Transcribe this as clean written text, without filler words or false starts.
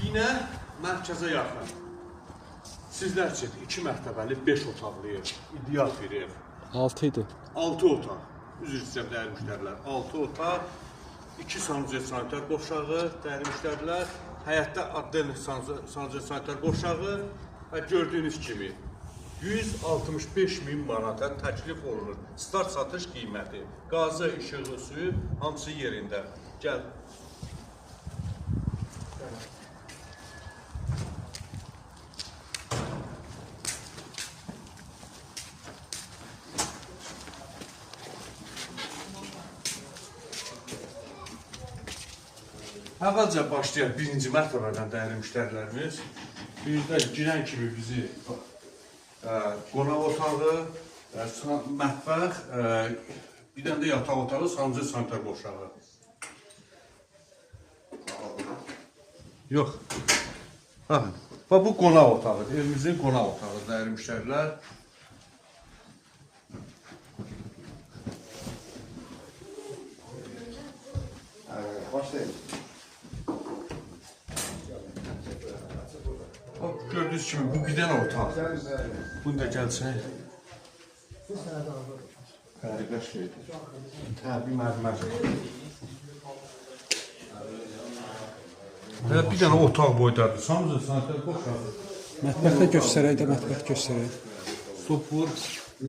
Yine mərkəzə yaxın. Sizlər üçün 2 mərtəbəli 5 otaqlı ev, ideal bir ev. 6 idi. 6 otaq. Üzr istəyirəm dəyərli müştərilər. 6 otaq, 2 sanitar qovşağı, dəyərli müştərilər. Həyətdə adden sanitar qovşağı və gördüyünüz kimi 165.000 manata təklif olunur. Start satış qiyməti, qazı, işığı, suyu hamısı yerində. Gəl. Əvvəlcə başlayaq birinci mərtəbədən dəyərli müştərilərimiz. Birdə girən kimi bizi qonaq otağı, mətbəx, bir dənə də yataq otağı, sanitar qovşağı. Yox. Baxın, bu qonaq otağı, evimizin qonaq otağı dəyərli müştərilər. Başlayın. Gördüyünüz kimi bu bir dənə otaq. Bunu da gəlsək. Qəribə şeydir. Bir mərmər. Bir dənə otaq boydadır. Samızı sanitar qovşağı. Mətbəxdə göstərək də, mətbəx göstərək. Stop vur.